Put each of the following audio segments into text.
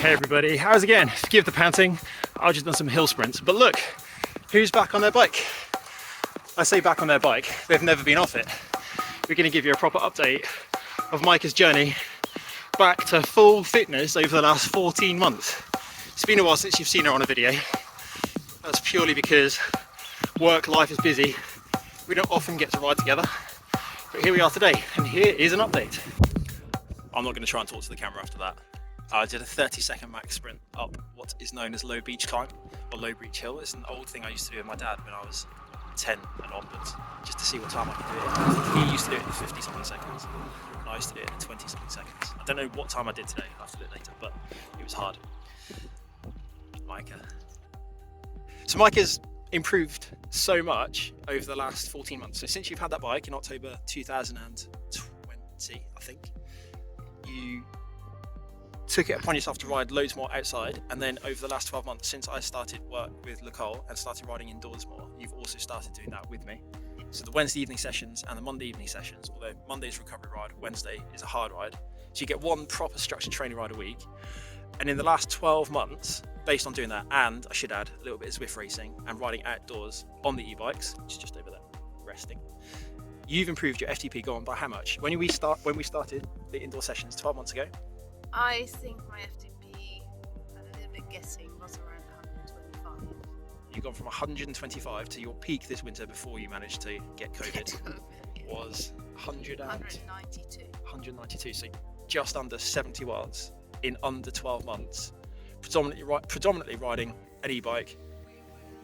Hey everybody, how's it going? Forgive the panting, I've just done some hill sprints, but look, who's back on their bike? I say back on their bike, they've never been off it. We're going to give you a proper update of Meike's journey back to full fitness over the last 14 months. It's been a while since you've seen her on a video. That's purely because work life is busy. We don't often get to ride together, but here we are today, and here is an update. I'm not going to try and talk to the camera after that. I did a 30-second max sprint up what is known as Low Beach Climb, or Low Beach Hill. It's an old thing I used to do with my dad when I was 10 and onwards, just to see what time I could do it. I think he used to do it in 50-something seconds, and I used to do it in 20-something seconds. I don't know what time I did today, I'll have to do it later, but it was hard. Meike. So Meike has improved so much over the last 14 months. So since you've had that bike in October 2020, I think, you took it upon yourself to ride loads more outside, and then over the last 12 months since I started work with Nicole and started riding indoors more, you've also started doing that with me. So the Wednesday evening sessions and the Monday evening sessions, although Monday's recovery ride, Wednesday is a hard ride, so you get one proper structured training ride a week. And in the last 12 months, based on doing that, and I should add a little bit of Zwift racing and riding outdoors on the e-bikes, which is just over there resting, you've improved your FTP. Go on, by how much? When we started the indoor sessions 12 months ago, I think my FTP, a little bit guessing, was around 125. You've gone from 125 to your peak this winter before you managed to get COVID was 192. 192, so just under 70 watts in under 12 months. Predominantly riding an e-bike,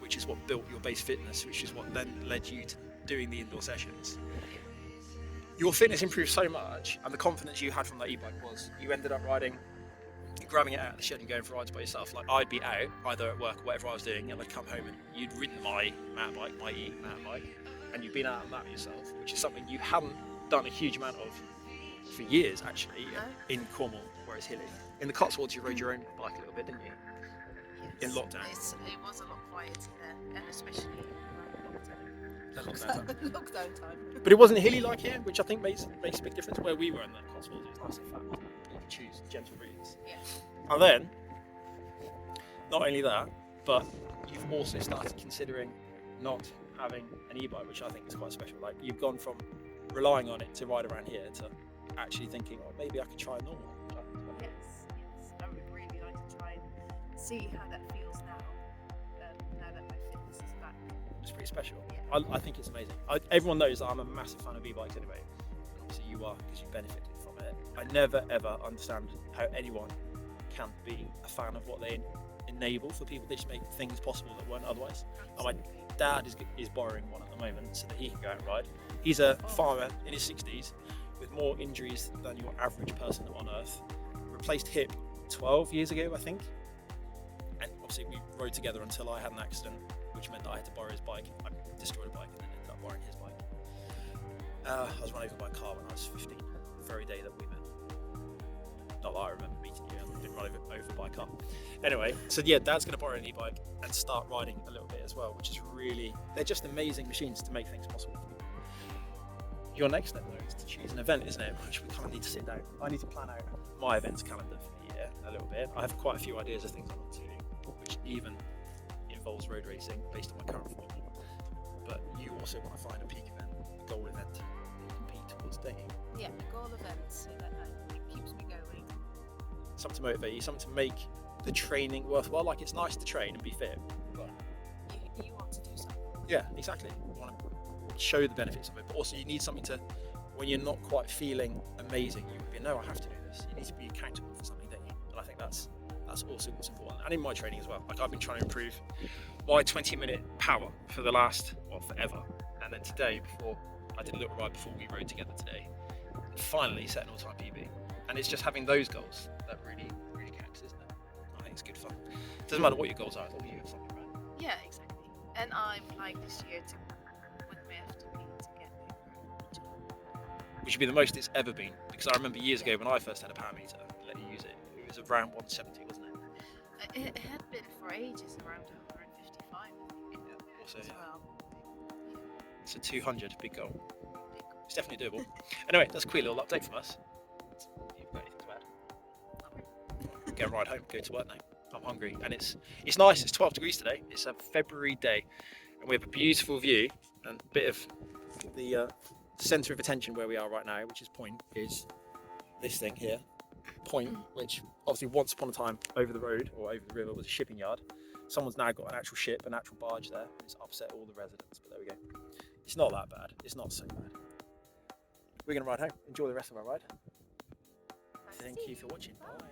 which is what built your base fitness, which is what then led you to doing the indoor sessions. Your fitness improved so much, and the confidence you had from that e-bike was you ended up grabbing it out of the shed and going for rides by yourself. Like, I'd be out either at work or whatever I was doing, and I'd come home and you'd ridden my mountain bike, my e-mountain bike, and you'd been out on that yourself, which is something you hadn't done a huge amount of for years actually. No. In Cornwall, where it's hilly. In the Cotswolds you rode your own bike a little bit, didn't you? Yes. In lockdown. It was a lot quieter there, and especially Lockdown time. But it wasn't hilly like here, which I think makes a big difference. Where we were in the Cotswolds, it was nice and flat. You could choose gentle routes. Yeah. And then, not only that, but you've also started considering not having an e-bike, which I think is quite special. Like, you've gone from relying on it to ride around here to actually thinking, oh, maybe I could try a normal. Yes. I would really like to try and see how that feels now. Now that my fitness is back. It's pretty special. Yeah. I think it's amazing. Everyone knows that I'm a massive fan of e-bikes anyway. Obviously you are, because you benefited from it. I never ever understand how anyone can be a fan of what they enable for people. They just make things possible that weren't otherwise. And my dad is borrowing one at the moment so that he can go out and ride. He's a farmer in his 60s with more injuries than your average person on earth. Replaced hip 12 years ago, I think. And obviously we rode together until I had an accident, which meant that I had to borrow his bike. I destroyed a bike and then ended up borrowing his bike. I was run over by a car when I was 15, the very day that we met. Not that I remember meeting you, I've been run over by a car. Anyway, so yeah, Dad's going to borrow an e-bike and start riding a little bit as well, which is really, they're just amazing machines to make things possible. Your next step though is to choose an event, isn't it? Which we kind of need to sit down. I need to plan out my events calendar for the year a little bit. I have quite a few ideas of things I want to do, which even involves road racing based on my current form. But you also want to find a peak event, a goal event that you compete towards, don't you? Yeah, a goal event so that it keeps me going. Something to motivate you, something to make the training worthwhile. Like, it's nice to train and be fit, but You want to do something. yeah, exactly. You want to show the benefits of it, but also you need something to, when you're not quite feeling amazing, you be, no, I have to do this. You need to be accountable for something, don't you? And I think that's also what's important. And in my training as well, like, I've been trying to improve my 20-minute power for the last, forever. And then today, before I did a little ride before we rode together today, and finally set an all-time PB. And it's just having those goals that really counts, isn't it? I think it's good fun. It doesn't matter what your goals are, as long as you have something, right? Yeah, exactly. And I'm like this year to with my FTP to get me. Which would be the most it's ever been, because I remember years ago when I first had a power meter and let you use it, it was around 170, wasn't it? It had been for ages around 155, I think. Yeah, also, as yeah. well. It's a 200, big goal. It's definitely doable. Anyway, that's a quick little update from us. You've got anything to add? Go and ride home, go to work now. I'm hungry, and it's nice. It's 12 degrees today. It's a February day, and we have a beautiful view and a bit of the centre of attention where we are right now, which is Point, is this thing here. Point, which obviously once upon a time over the road or over the river was a shipping yard. Someone's now got an actual ship, an actual barge there. It's upset all the residents, but there we go. It's not that bad. It's not so bad. We're going to ride home. Enjoy the rest of our ride. Thank you for watching. Bye.